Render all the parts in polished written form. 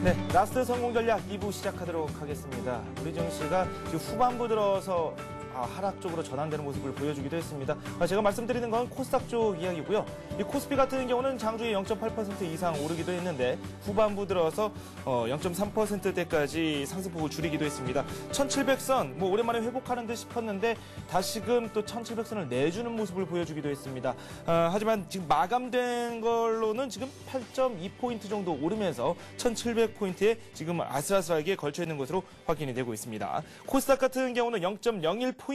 네, 라스트 성공 전략 2부 시작하도록 하겠습니다. 우리 증시가 지금 후반부 들어서 하락 쪽으로 전환되는 모습을 보여주기도 했습니다. 제가 말씀드리는 건 코스닥 쪽 이야기고요. 이 코스피 같은 경우는 장중에 0.8% 이상 오르기도 했는데 후반부 들어서 0.3%대까지 상승폭을 줄이기도 했습니다. 1700선 오랜만에 회복하는 듯 싶었는데 다시금 또 1700선을 내주는 모습을 보여주기도 했습니다. 하지만 지금 마감된 걸로는 지금 8.2포인트 정도 오르면서 1700포인트에 지금 아슬아슬하게 걸쳐 있는 것으로 확인이 되고 있습니다. 코스닥 같은 경우는 0.01포인트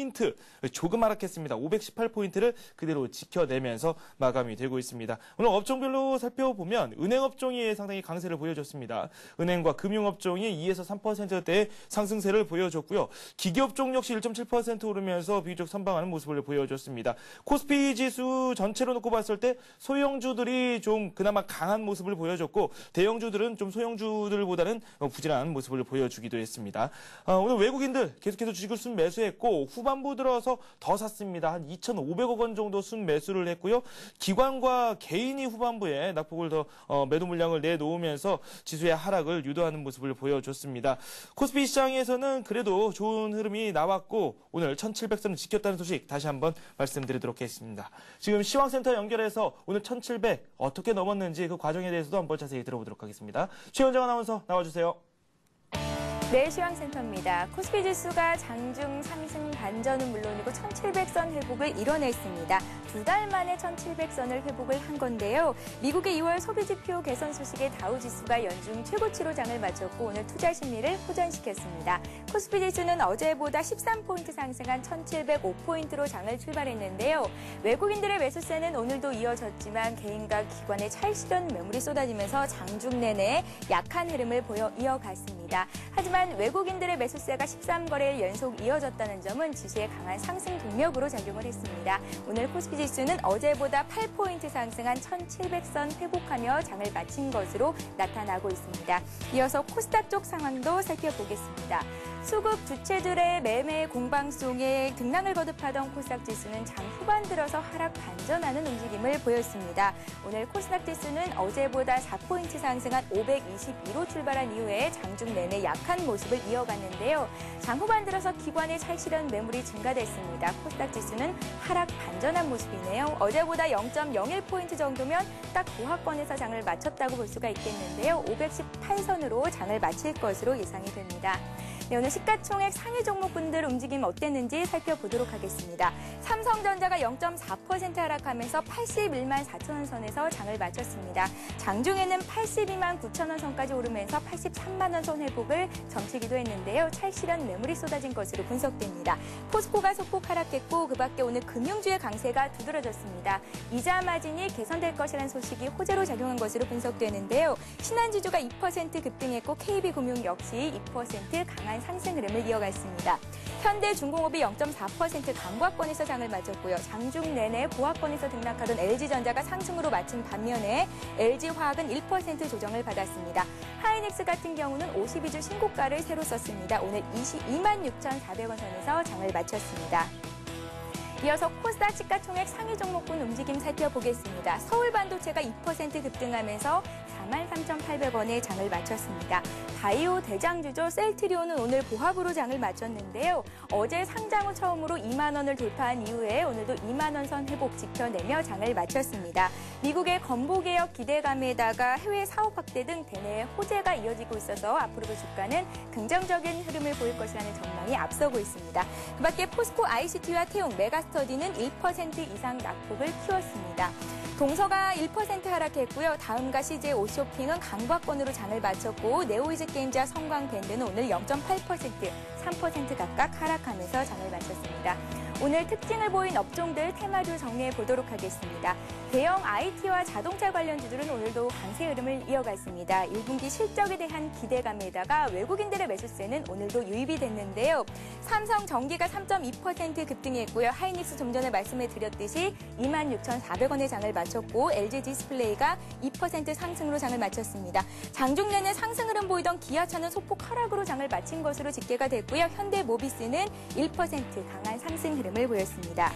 조금 하락했습니다. 518포인트를 그대로 지켜내면서 마감이 되고 있습니다. 오늘 업종별로 살펴보면 은행업종이 상당히 강세를 보여줬습니다. 은행과 금융업종이 2에서 3%대의 상승세를 보여줬고요. 기계업종 역시 1.7% 오르면서 비교적 선방하는 모습을 보여줬습니다. 코스피 지수 전체로 놓고 봤을 때 소형주들이 좀 그나마 강한 모습을 보여줬고 대형주들은 좀 소형주들보다는 부진한 모습을 보여주기도 했습니다. 오늘 외국인들 계속해서 주식을 순매수했고 후반부 들어서 더 샀습니다. 한 2,500억 원 정도 순매수를 했고요. 기관과 개인이 후반부에 낙폭을 더 매도 물량을 내놓으면서 지수의 하락을 유도하는 모습을 보여줬습니다. 코스피 시장에서는 그래도 좋은 흐름이 나왔고 오늘 1700선을 지켰다는 소식 다시 한번 말씀드리도록 하겠습니다. 지금 시황센터 연결해서 오늘 1700 어떻게 넘었는지 그 과정에 대해서도 한번 자세히 들어보도록 하겠습니다. 최현정 아나운서 나와주세요. 네, 시황센터입니다. 코스피 지수가 장중 상승 반전은 물론이고 1700선 회복을 이뤄냈습니다. 두 달 만에 1700선을 회복을 한 건데요. 미국의 2월 소비지표 개선 소식에 다우지수가 연중 최고치로 장을 마쳤고 오늘 투자 심리를 호전시켰습니다. 코스피 지수는 어제보다 13포인트 상승한 1705포인트로 장을 출발했는데요. 외국인들의 매수세는 오늘도 이어졌지만 개인과 기관의 찰실한 매물이 쏟아지면서 장중 내내 약한 흐름을 이어갔습니다. 하지만 외국인들의 매수세가 13거래일 연속 이어졌다는 점은 지수의 강한 상승 동력으로 작용을 했습니다. 오늘 코스피 지수는 어제보다 8포인트 상승한 1700선 회복하며 장을 마친 것으로 나타나고 있습니다. 이어서 코스닥 쪽 상황도 살펴보겠습니다. 수급 주체들의 매매 공방송에 등락을 거듭하던 코스닥 지수는 장 후반 들어서 하락 반전하는 움직임을 보였습니다. 오늘 코스닥 지수는 어제보다 4포인트 상승한 522로 출발한 이후에 장중 내내 약한 모습을 이어갔는데요. 장 후반 들어서 기관의 찰실한 매물이 증가됐습니다. 코스닥 지수는 하락 반전한 모습이네요. 어제보다 0.01포인트 정도면 딱 고하권에서 장을 마쳤다고 볼 수가 있겠는데요. 518선으로 장을 마칠 것으로 예상이 됩니다. 네, 오늘 시가총액 상위 종목군들 움직임 어땠는지 살펴보도록 하겠습니다. 삼성전자가 0.4% 하락하면서 81만 4천원 선에서 장을 마쳤습니다. 장중에는 82만 9천원 선까지 오르면서 83만 원 선 회복을 점치기도 했는데요. 찰실한 매물이 쏟아진 것으로 분석됩니다. 포스코가 소폭 하락했고 그 밖에 오늘 금융주의 강세가 두드러졌습니다. 이자 마진이 개선될 것이라는 소식이 호재로 작용한 것으로 분석되는데요. 신한지주가 2% 급등했고 KB금융 역시 2% 강한 상승 흐름을 이어갔습니다. 현대중공업이 0.4% 강보합권에서 장을 마쳤고요. 장중 내내 보합권에서 등락하던 LG전자가 상승으로 마친 반면에 LG화학은 1% 조정을 받았습니다. 하이닉스 같은 경우는 52주 신고가를 새로 썼습니다. 오늘 226,400원 선에서 장을 마쳤습니다. 이어서 코스닥 시가총액 상위 종목군 움직임 살펴보겠습니다. 서울반도체가 2% 급등하면서 43,800원에 장을 마쳤습니다. 바이오 대장주죠. 셀트리온은 오늘 보합으로 장을 마쳤는데요. 어제 상장 후 처음으로 2만 원을 돌파한 이후에 오늘도 2만 원 선 회복 지켜내며 장을 마쳤습니다. 미국의 건보개혁 기대감에다가 해외 사업 확대 등 대내외 호재가 이어지고 있어서 앞으로도 주가는 긍정적인 흐름을 보일 것이라는 전망이 앞서고 있습니다. 그 밖에 포스코 ICT와 태용, 메가스터디는 1% 이상 낙폭을 키웠습니다. 동서가 1% 하락했고요. 다음과 CJ 오쇼핑은 강보합권으로 장을 마쳤고 네오이즈게임즈와 성광밴드는 오늘 0.8%, 3% 각각 하락하면서 장을 마쳤습니다. 오늘 특징을 보인 업종들 테마주 정리해 보도록 하겠습니다. 대형 IT와 자동차 관련주들은 오늘도 강세 흐름을 이어갔습니다. 1분기 실적에 대한 기대감에다가 외국인들의 매수세는 오늘도 유입이 됐는데요. 삼성전기가 3.2% 급등했고요. 하이닉스 좀 전에 말씀해 드렸듯이 26,400원의 장을 마쳤고 LG디스플레이가 2% 상승으로 장을 마쳤습니다. 장중 내내 상승 흐름 보이던 기아차는 소폭 하락으로 장을 마친 것으로 집계가 됐고요. 현대모비스는 1% 강한 상승 흐름을 보였습니다.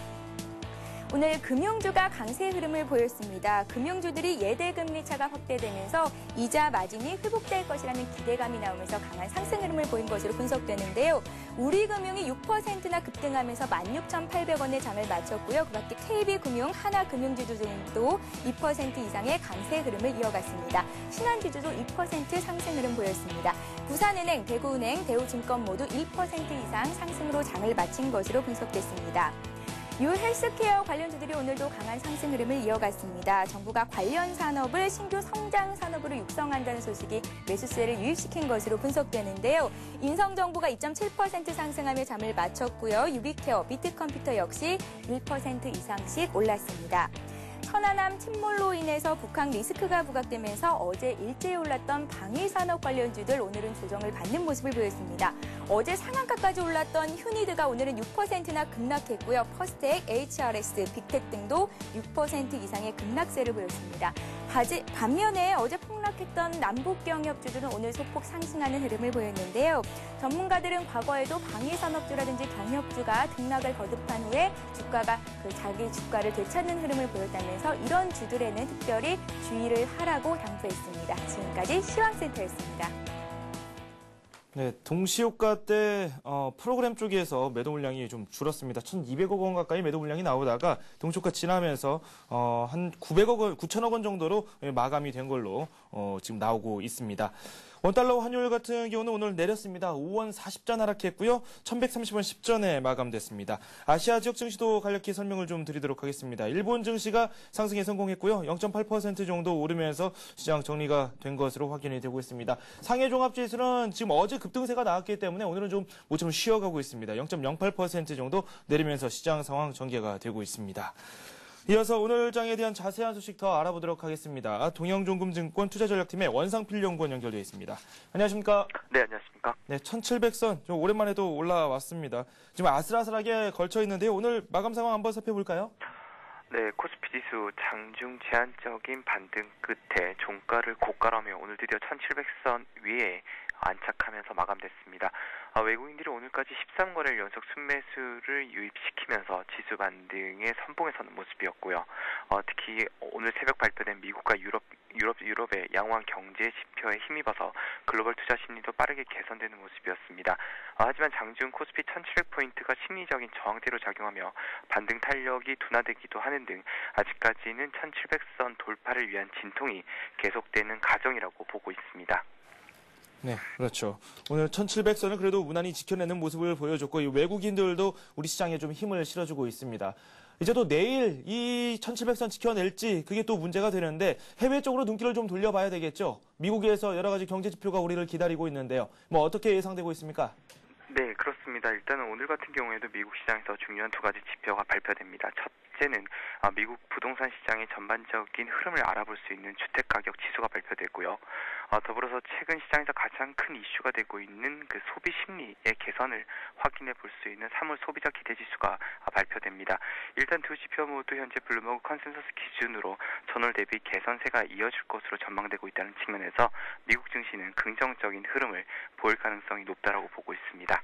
오늘 금융주가 강세 흐름을 보였습니다. 금융주들이 예대 금리 차가 확대되면서 이자 마진이 회복될 것이라는 기대감이 나오면서 강한 상승 흐름을 보인 것으로 분석되는데요. 우리금융이 6%나 급등하면서 16,800원에 장을 마쳤고요. 그 밖에 KB금융, 하나금융주도 2% 이상의 강세 흐름을 이어갔습니다. 신한지주도 2% 상승 흐름 보였습니다. 부산은행, 대구은행, 대우증권 모두 1% 이상 상승으로 장을 마친 것으로 분석됐습니다. 유 헬스케어 관련주들이 오늘도 강한 상승 흐름을 이어갔습니다. 정부가 관련 산업을 신규 성장 산업으로 육성한다는 소식이 매수세를 유입시킨 것으로 분석되는데요. 인성정보가 2.7% 상승하며 잠을 마쳤고요. 유비케어, 비트컴퓨터 역시 1% 이상씩 올랐습니다. 천안함 침몰로 인해서 북한 리스크가 부각되면서 어제 일제히 올랐던 방위산업 관련주들 오늘은 조정을 받는 모습을 보였습니다. 어제 상한가까지 올랐던 휴니드가 오늘은 6%나 급락했고요. 퍼스텍, HRS, 빅텍 등도 6% 이상의 급락세를 보였습니다. 반면에 어제 폭락했던 남북경협주들은 오늘 소폭 상승하는 흐름을 보였는데요. 전문가들은 과거에도 방위산업주라든지 경협주가 등락을 거듭한 후에 주가가 자기 주가를 되찾는 흐름을 보였다면서 이런 주들에는 특별히 주의를 하라고 당부했습니다. 지금까지 시황센터였습니다. 네, 동시효과 때 프로그램 쪽에서 매도 물량이 좀 줄었습니다. 1,200억 원 가까이 매도 물량이 나오다가 동시효과 지나면서 한 9천억 원 정도로 마감이 된 걸로 지금 나오고 있습니다. 원달러 환율 같은 경우는 오늘 내렸습니다. 5원 40전 하락했고요. 1,130원 10전에 마감됐습니다. 아시아 지역 증시도 간략히 설명을 좀 드리도록 하겠습니다. 일본 증시가 상승에 성공했고요. 0.8% 정도 오르면서 시장 정리가 된 것으로 확인이 되고 있습니다. 상해 종합지수는 지금 어제 급등세가 나왔기 때문에 오늘은 좀 모처럼 쉬어가고 있습니다. 0.08% 정도 내리면서 시장 상황 전개가 되고 있습니다. 이어서 오늘 장에 대한 자세한 소식 더 알아보도록 하겠습니다. 동영종금증권 투자전략팀의 원상필 연구원 연결되어 있습니다. 안녕하십니까? 네, 안녕하십니까? 네, 1,700선 좀 오랜만에 또 올라왔습니다. 지금 아슬아슬하게 걸쳐 있는데요. 오늘 마감 상황 한번 살펴볼까요? 네, 코스피 지수 장중 제한적인 반등 끝에 종가를 고가라며 오늘 드디어 1,700선 위에 안착하면서 마감됐습니다. 외국인들이 오늘까지 13거래일 연속 순매수를 유입시키면서 지수 반등의 선봉에 서는 모습이었고요. 특히 오늘 새벽 발표된 미국과 유럽의 양호한 경제 지표에 힘입어서 글로벌 투자 심리도 빠르게 개선되는 모습이었습니다. 하지만 장중 코스피 1,700포인트가 심리적인 저항대로 작용하며 반등 탄력이 둔화되기도 하는 등 아직까지는 1,700선 돌파를 위한 진통이 계속되는 과정이라고 보고 있습니다. 네, 그렇죠. 오늘 1,700선을 그래도 무난히 지켜내는 모습을 보여줬고, 이 외국인들도 우리 시장에 좀 힘을 실어주고 있습니다. 이제 또 내일 이 1,700선 지켜낼지 그게 또 문제가 되는데 해외 쪽으로 눈길을 좀 돌려봐야 되겠죠. 미국에서 여러 가지 경제 지표가 우리를 기다리고 있는데요. 뭐 어떻게 예상되고 있습니까? 네, 그렇습니다. 일단은 오늘 같은 경우에도 미국 시장에서 중요한 두 가지 지표가 발표됩니다. 첫째는 미국 부동산 시장의 전반적인 흐름을 알아볼 수 있는 주택가격 지수가 발표되고요. 더불어서 최근 시장에서 가장 큰 이슈가 되고 있는 그 소비 심리의 개선을 확인해 볼 수 있는 3월 소비자 기대 지수가 발표됩니다. 일단 두 지표 모두 현재 블룸버그 컨센서스 기준으로 전월 대비 개선세가 이어질 것으로 전망되고 있다는 측면에서 미국 증시는 긍정적인 흐름을 보일 가능성이 높다라고 보고 있습니다.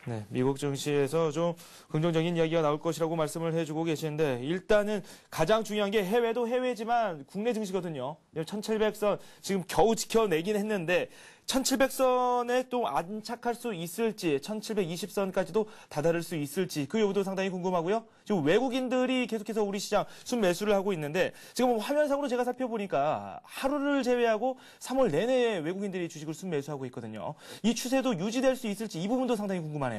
네, 미국 증시에서 좀 긍정적인 이야기가 나올 것이라고 말씀을 해주고 계시는데 일단은 가장 중요한 게 해외도 해외지만 국내 증시거든요. 1,700선 지금 겨우 지켜내긴 했는데 1,700선에 또 안착할 수 있을지 1,720선까지도 다다를 수 있을지 그 여부도 상당히 궁금하고요. 지금 외국인들이 계속해서 우리 시장 순매수를 하고 있는데 지금 화면상으로 제가 살펴보니까 하루를 제외하고 3월 내내 외국인들이 주식을 순매수하고 있거든요. 이 추세도 유지될 수 있을지 이 부분도 상당히 궁금하네요.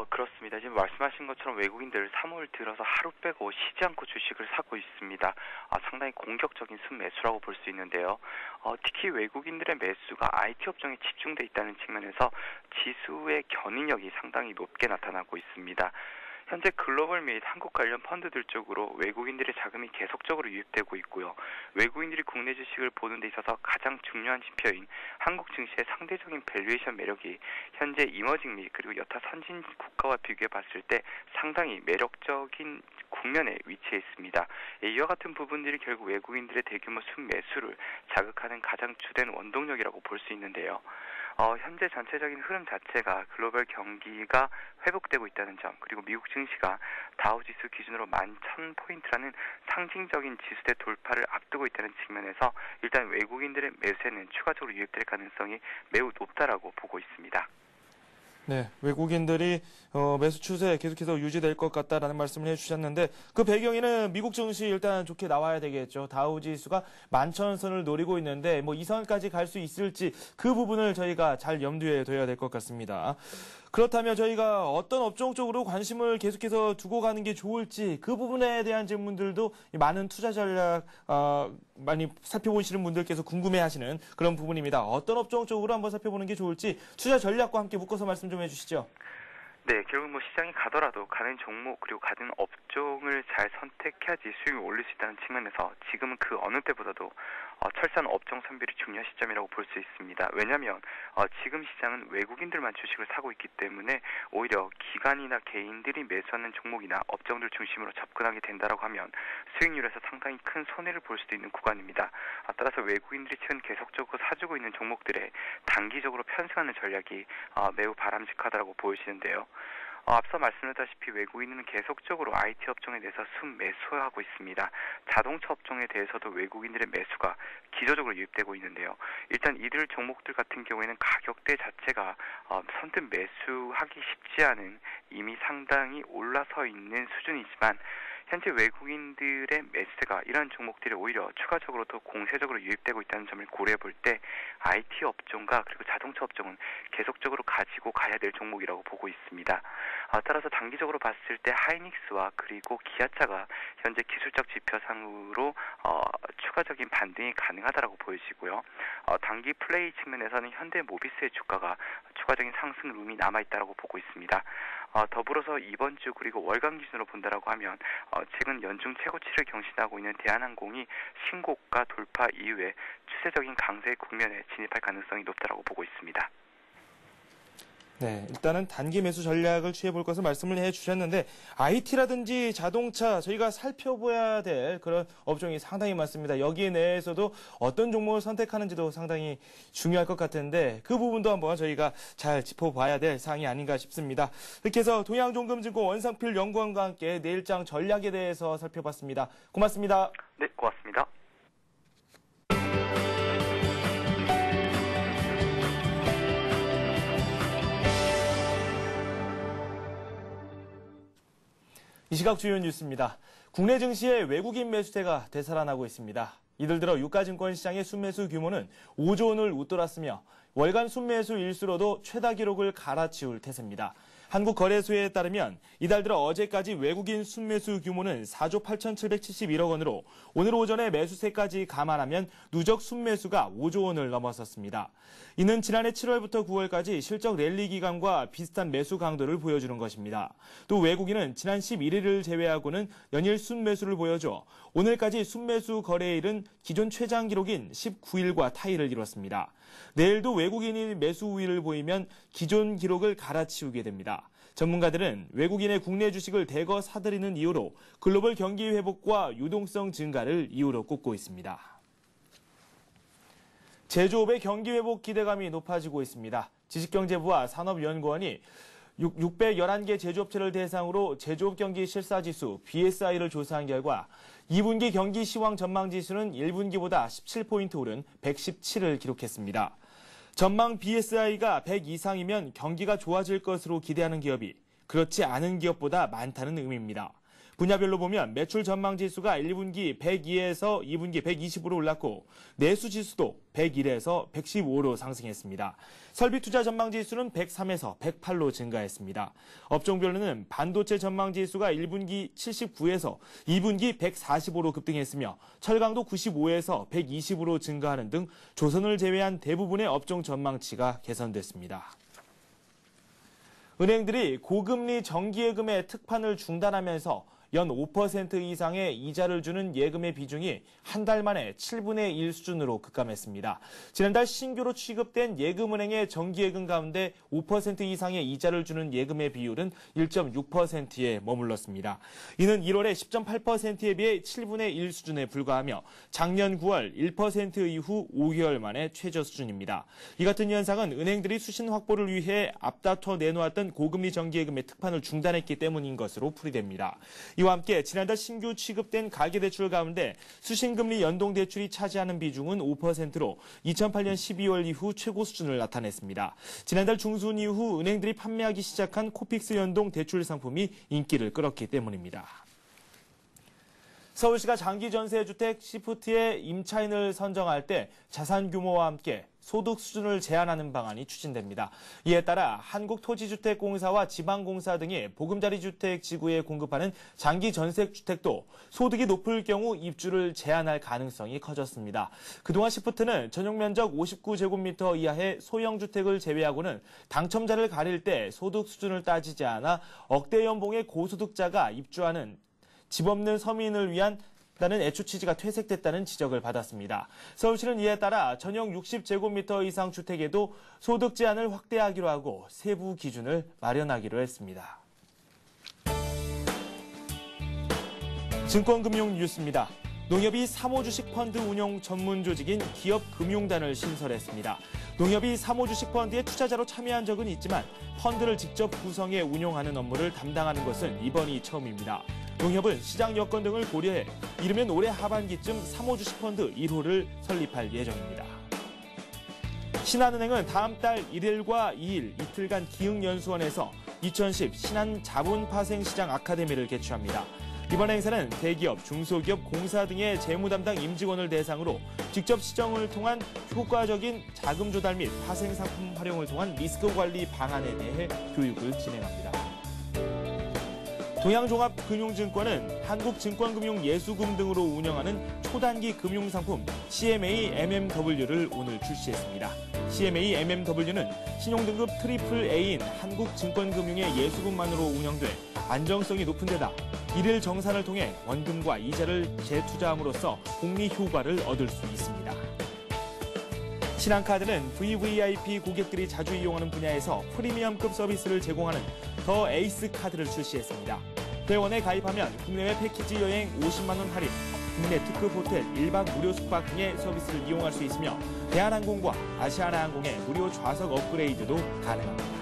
그렇습니다. 지금 말씀하신 것처럼 외국인들 3월 들어서 하루 빼고 쉬지 않고 주식을 사고 있습니다. 상당히 공격적인 순매수라고 볼 수 있는데요. 특히 외국인들의 매수가 IT 업종에 집중돼 있다는 측면에서 지수의 견인력이 상당히 높게 나타나고 있습니다. 현재 글로벌 및 한국 관련 펀드들 쪽으로 외국인들의 자금이 계속적으로 유입되고 있고요. 외국인들이 국내 주식을 보는 데 있어서 가장 중요한 지표인 한국 증시의 상대적인 밸류에이션 매력이 현재 이머징 및 그리고 여타 선진 국가와 비교해 봤을 때 상당히 매력적인 국면에 위치해 있습니다. 이와 같은 부분들이 결국 외국인들의 대규모 순매수를 자극하는 가장 주된 원동력이라고 볼 수 있는데요. 현재 전체적인 흐름 자체가 글로벌 경기가 회복되고 있다는 점, 그리고 미국 증시가 다우지수 기준으로 11,000포인트라는 상징적인 지수대 돌파를 앞두고 있다는 측면에서 일단 외국인들의 매수에는 추가적으로 유입될 가능성이 매우 높다라고 보고 있습니다. 네, 외국인들이 매수 추세 계속해서 유지될 것 같다라는 말씀을 해주셨는데 그 배경에는 미국 증시 일단 좋게 나와야 되겠죠. 다우지수가 11,000선을 노리고 있는데 이 선까지 갈 수 있을지 그 부분을 저희가 잘 염두에 둬야 될 것 같습니다. 그렇다면 저희가 어떤 업종 쪽으로 관심을 계속해서 두고 가는 게 좋을지 그 부분에 대한 질문들도 많은 투자 전략 많이 살펴보시는 분들께서 궁금해하시는 그런 부분입니다. 어떤 업종 쪽으로 한번 살펴보는 게 좋을지 투자 전략과 함께 묶어서 말씀 좀 해주시죠. 네, 결국 시장이 가더라도 가는 종목 그리고 가는 업종을 잘 선택해야지 수익을 올릴 수 있다는 측면에서 지금은 그 어느 때보다도 철저한 업종 선별이 중요한 시점이라고 볼 수 있습니다. 왜냐하면 지금 시장은 외국인들만 주식을 사고 있기 때문에 오히려 기관이나 개인들이 매수하는 종목이나 업종들 중심으로 접근하게 된다라고 하면 수익률에서 상당히 큰 손해를 볼 수도 있는 구간입니다. 따라서 외국인들이 최근 계속적으로 사주고 있는 종목들에 단기적으로 편승하는 전략이 매우 바람직하다고 보여지는데요. 앞서 말씀드렸다시피 외국인은 계속적으로 IT 업종에 대해서 순매수하고 있습니다. 자동차 업종에 대해서도 외국인들의 매수가 기조적으로 유입되고 있는데요. 일단 이들 종목들 같은 경우에는 가격대 자체가 선뜻 매수하기 쉽지 않은 이미 상당히 올라서 있는 수준이지만 현재 외국인들의 매수가 이러한 종목들이 오히려 추가적으로 더 공세적으로 유입되고 있다는 점을 고려해 볼 때 IT 업종과 그리고 자동차 업종은 계속적으로 가지고 가야 될 종목이라고 보고 있습니다. 따라서 단기적으로 봤을 때 하이닉스와 그리고 기아차가 현재 기술적 지표상으로 추가적인 반등이 가능하다라고 보여지고요. 단기 플레이 측면에서는 현대모비스의 주가가 추가적인 상승 룸이 남아있다고 보고 있습니다. 더불어서 이번 주 그리고 월간 기준으로 본다라고 하면 최근 연중 최고치를 경신하고 있는 대한항공이 신고가 돌파 이후에 추세적인 강세 국면에 진입할 가능성이 높다라고 보고 있습니다. 네, 일단은 단기 매수 전략을 취해볼 것을 말씀을 해주셨는데 IT라든지 자동차 저희가 살펴봐야 될 그런 업종이 상당히 많습니다. 여기에 내에서도 어떤 종목을 선택하는지도 상당히 중요할 것 같은데 그 부분도 한번 저희가 잘 짚어봐야 될 사항이 아닌가 싶습니다. 이렇게 해서 동양종금증권 원상필 연구원과 함께 내일장 전략에 대해서 살펴봤습니다. 고맙습니다. 네, 고맙습니다. 이 시각 주요 뉴스입니다. 국내 증시의 외국인 매수세가 되살아나고 있습니다. 이들 들어 유가증권 시장의 순매수 규모는 5조 원을 웃돌았으며 월간 순매수 일수로도 최다 기록을 갈아치울 태세입니다. 한국거래소에 따르면 이달 들어 어제까지 외국인 순매수 규모는 4조 8,771억 원으로 오늘 오전에 매수세까지 감안하면 누적 순매수가 5조 원을 넘어섰습니다. 이는 지난해 7월부터 9월까지 실적 랠리 기간과 비슷한 매수 강도를 보여주는 것입니다. 또 외국인은 지난 11일을 제외하고는 연일 순매수를 보여줘 오늘까지 순매수 거래일은 기존 최장 기록인 19일과 타이를 이뤘습니다. 내일도 외국인이 매수 우위를 보이면 기존 기록을 갈아치우게 됩니다. 전문가들은 외국인의 국내 주식을 대거 사들이는 이유로 글로벌 경기 회복과 유동성 증가를 이유로 꼽고 있습니다. 제조업의 경기 회복 기대감이 높아지고 있습니다. 지식경제부와 산업연구원이 611개 제조업체를 대상으로 제조업 경기 실사지수 BSI를 조사한 결과 2분기 경기 시황 전망지수는 1분기보다 17포인트 오른 117을 기록했습니다. 전망 BSI가 100 이상이면 경기가 좋아질 것으로 기대하는 기업이 그렇지 않은 기업보다 많다는 의미입니다. 분야별로 보면 매출 전망지수가 1분기 102에서 2분기 120으로 올랐고 내수 지수도 101에서 115로 상승했습니다. 설비 투자 전망지수는 103에서 108로 증가했습니다. 업종별로는 반도체 전망지수가 1분기 79에서 2분기 145로 급등했으며 철강도 95에서 120으로 증가하는 등 조선을 제외한 대부분의 업종 전망치가 개선됐습니다. 은행들이 고금리 정기예금의 특판을 중단하면서 연 5% 이상의 이자를 주는 예금의 비중이 한 달 만에 7분의 1 수준으로 급감했습니다. 지난달 신규로 취급된 예금은행의 정기예금 가운데 5% 이상의 이자를 주는 예금의 비율은 1.6%에 머물렀습니다. 이는 1월의 10.8%에 비해 7분의 1 수준에 불과하며 작년 9월 1% 이후 5개월 만에 최저 수준입니다. 이 같은 현상은 은행들이 수신 확보를 위해 앞다퉈 내놓았던 고금리 정기예금의 특판을 중단했기 때문인 것으로 풀이됩니다. 이와 함께 지난달 신규 취급된 가계대출 가운데 수신금리 연동대출이 차지하는 비중은 5%로 2008년 12월 이후 최고 수준을 나타냈습니다. 지난달 중순 이후 은행들이 판매하기 시작한 코픽스 연동 대출 상품이 인기를 끌었기 때문입니다. 서울시가 장기전세주택 시프트의 임차인을 선정할 때 자산 규모와 함께 소득 수준을 제한하는 방안이 추진됩니다. 이에 따라 한국토지주택공사와 지방공사 등이 보금자리 주택지구에 공급하는 장기전세주택도 소득이 높을 경우 입주를 제한할 가능성이 커졌습니다. 그동안 시프트는 전용면적 59제곱미터 이하의 소형주택을 제외하고는 당첨자를 가릴 때 소득 수준을 따지지 않아 억대 연봉의 고소득자가 입주하는 집 없는 서민을 위한 다는 애초 취지가 퇴색됐다는 지적을 받았습니다. 서울시는 이에 따라 전용 60제곱미터 이상 주택에도 소득 제한을 확대하기로 하고 세부 기준을 마련하기로 했습니다. 증권금융 뉴스입니다. 농협이 사모주식펀드 운용 전문 조직인 기업금융단을 신설했습니다. 농협이 사모주식펀드에 투자자로 참여한 적은 있지만 펀드를 직접 구성해 운용하는 업무를 담당하는 것은 이번이 처음입니다. 농협은 시장 여건 등을 고려해 이르면 올해 하반기쯤 사모주식펀드 1호를 설립할 예정입니다. 신한은행은 다음 달 1일과 2일 이틀간 기흥연수원에서 2010 신한자본파생시장 아카데미를 개최합니다. 이번 행사는 대기업, 중소기업, 공사 등의 재무담당 임직원을 대상으로 직접 시정을 통한 효과적인 자금 조달 및 파생상품 활용을 통한 리스크 관리 방안에 대해 교육을 진행합니다. 동양종합금융증권은 한국증권금융예수금 등으로 운영하는 초단기 금융상품 CMA MMW를 오늘 출시했습니다. CMA MMW는 신용등급 AAA인 한국증권금융의 예수금만으로 운영돼 안정성이 높은 데다 일일 정산을 통해 원금과 이자를 재투자함으로써 복리 효과를 얻을 수 있습니다. 신한카드는 VVIP 고객들이 자주 이용하는 분야에서 프리미엄급 서비스를 제공하는 더 에이스 카드를 출시했습니다. 회원에 가입하면 국내외 패키지 여행 50만 원 할인, 국내 특급 호텔 1박 무료 숙박 등의 서비스를 이용할 수 있으며 대한항공과 아시아나항공의 무료 좌석 업그레이드도 가능합니다.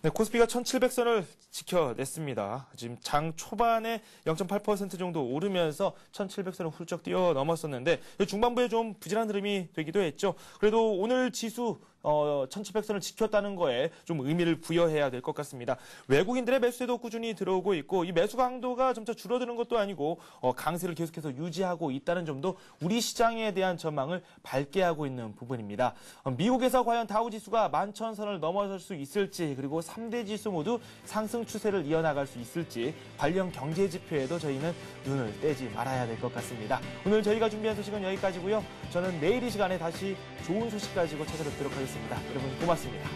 네, 코스피가 1700선을 지켜냈습니다. 지금 장 초반에 0.8% 정도 오르면서 1700선을 훌쩍 뛰어넘었었는데 중반부에 좀 부진한 흐름이 되기도 했죠. 그래도 오늘 지수 1700선을 지켰다는 거에 좀 의미를 부여해야 될 것 같습니다. 외국인들의 매수세도 꾸준히 들어오고 있고 이 매수 강도가 점차 줄어드는 것도 아니고 강세를 계속해서 유지하고 있다는 점도 우리 시장에 대한 전망을 밝게 하고 있는 부분입니다. 미국에서 과연 다우지수가 11,000선을 넘어설 수 있을지 그리고 3대 지수 모두 상승 추세를 이어나갈 수 있을지 관련 경제 지표에도 저희는 눈을 떼지 말아야 될 것 같습니다. 오늘 저희가 준비한 소식은 여기까지고요. 저는 내일 이 시간에 다시 좋은 소식 가지고 찾아뵙도록 하겠습니다. 여러분 고맙습니다.